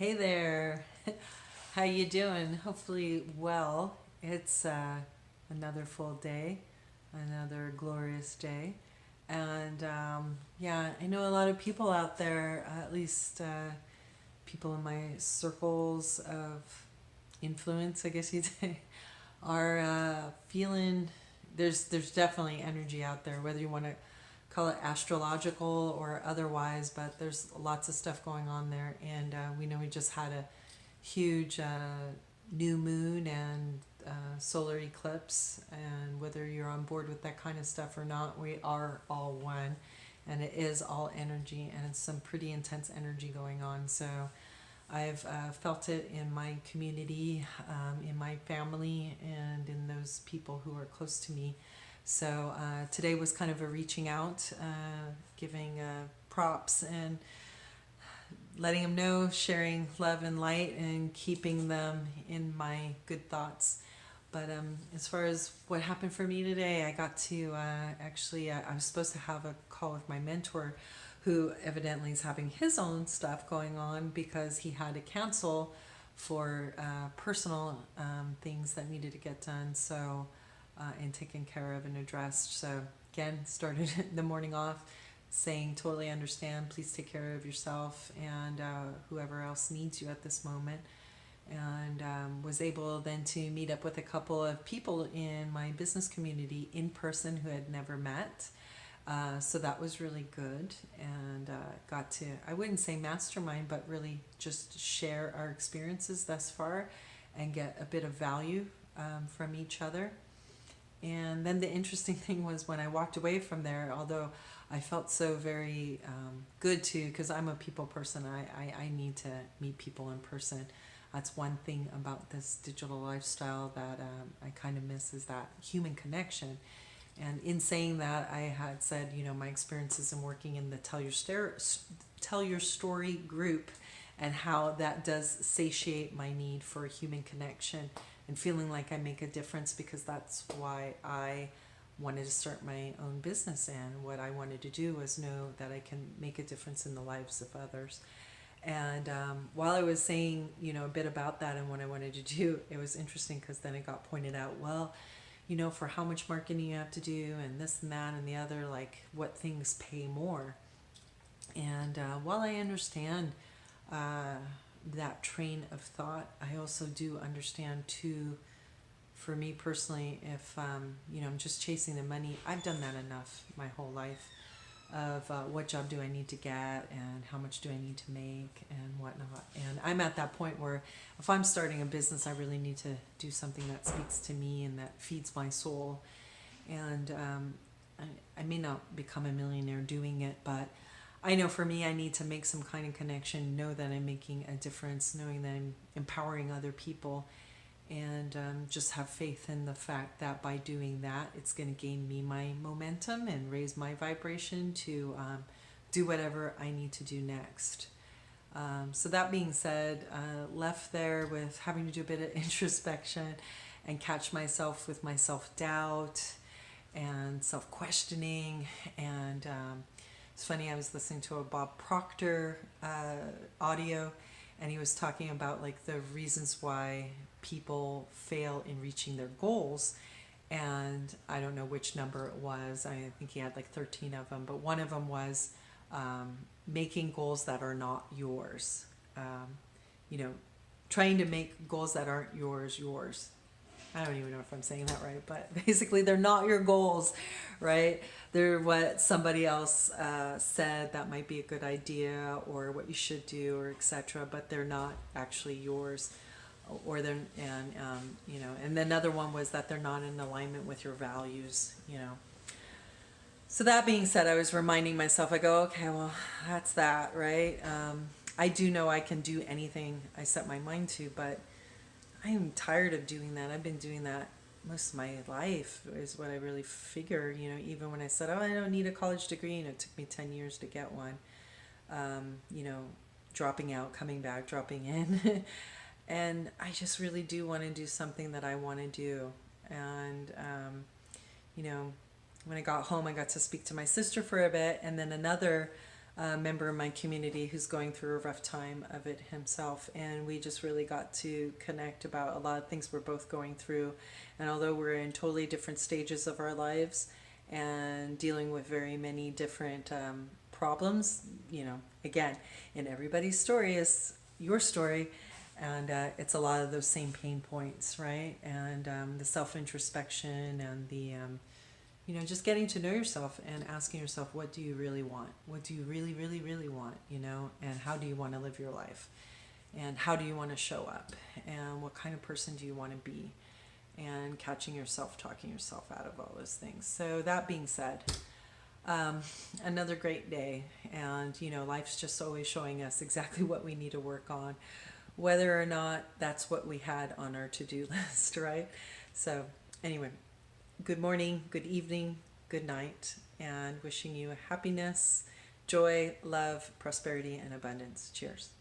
Hey there. How you doing? Hopefully well. It's another full day, another glorious day. And yeah, I know a lot of people out there, at least people in my circles of influence, I guess you'd say, are feeling there's definitely energy out there, whether you want to call it astrological or otherwise, but there's lots of stuff going on there. And we know we just had a huge new moon and solar eclipse. And whether you're on board with that kind of stuff or not, we are all one. And it is all energy, and it's some pretty intense energy going on. So I've felt it in my community, in my family, and in those people who are close to me. So today was kind of a reaching out, giving props and letting them know, sharing love and light, and keeping them in my good thoughts. But as far as what happened for me today, I got to I was supposed to have a call with my mentor, who evidently is having his own stuff going on because he had to cancel for personal things that needed to get done. So, and taken care of and addressed. So, again, started the morning off saying, totally understand, please take care of yourself and whoever else needs you at this moment. And was able then to meet up with a couple of people in my business community in person who had never met. So that was really good, and got to, I wouldn't say mastermind, but really just share our experiences thus far and get a bit of value from each other. And then the interesting thing was when I walked away from there, although I felt so very good too, because I'm a people person, I need to meet people in person. That's one thing about this digital lifestyle that I kind of miss, is that human connection. And in saying that, I had said, my experiences in working in the Tell Your Story group, and how that does satiate my need for human connection and feeling like I make a difference, because that's why I wanted to start my own business. And what I wanted to do was know that I can make a difference in the lives of others. And while I was saying, a bit about that and what I wanted to do, it was interesting because then it got pointed out, well, for how much marketing you have to do and this and that and the other, like what things pay more. And while I understand that train of thought, I also do understand too, for me personally, if I'm just chasing the money, I've done that enough my whole life, of what job do I need to get and how much do I need to make and whatnot. And I'm at that point where if I'm starting a business, I really need to do something that speaks to me and that feeds my soul. And I may not become a millionaire doing it, but I know for me, I need to make some kind of connection, know that I'm making a difference, knowing that I'm empowering other people, and just have faith in the fact that by doing that, it's going to gain me my momentum and raise my vibration to do whatever I need to do next. So that being said, left there with having to do a bit of introspection and catch myself with my self-doubt and self-questioning. And it's funny, I was listening to a Bob Proctor audio, and he was talking about like the reasons why people fail in reaching their goals. And I don't know which number it was. I think he had like 13 of them, but one of them was making goals that are not yours. You know, trying to make goals that aren't yours. I don't even know if I'm saying that right, but basically they're not your goals, right? They're what somebody else said that might be a good idea or what you should do, or etc. But they're not actually yours, or they're and another one was that they're not in alignment with your values. So that being said, I was reminding myself, I go, okay, well, that's that, right? I do know I can do anything I set my mind to, but I'm tired of doing that. I've been doing that most of my life, is what I really figure. Even when I said, oh, I don't need a college degree, and it took me 10 years to get one, dropping out, coming back, dropping in. And I just really do want to do something that I want to do. And, when I got home, I got to speak to my sister for a bit, and then another a member in my community who's going through a rough time of it himself, and we just really got to connect about a lot of things we're both going through. And although we're in totally different stages of our lives and dealing with very many different problems, again, in everybody's story is your story, and it's a lot of those same pain points, right? And the self introspection and the just getting to know yourself and asking yourself, what do you really want? What do you really, really, really want? And how do you want to live your life? And how do you want to show up? And what kind of person do you want to be? And catching yourself, talking yourself out of all those things. So that being said, another great day. And, life's just always showing us exactly what we need to work on, whether or not that's what we had on our to-do list, right? So anyway, good morning, good evening, good night, and wishing you happiness, joy, love, prosperity, and abundance. Cheers.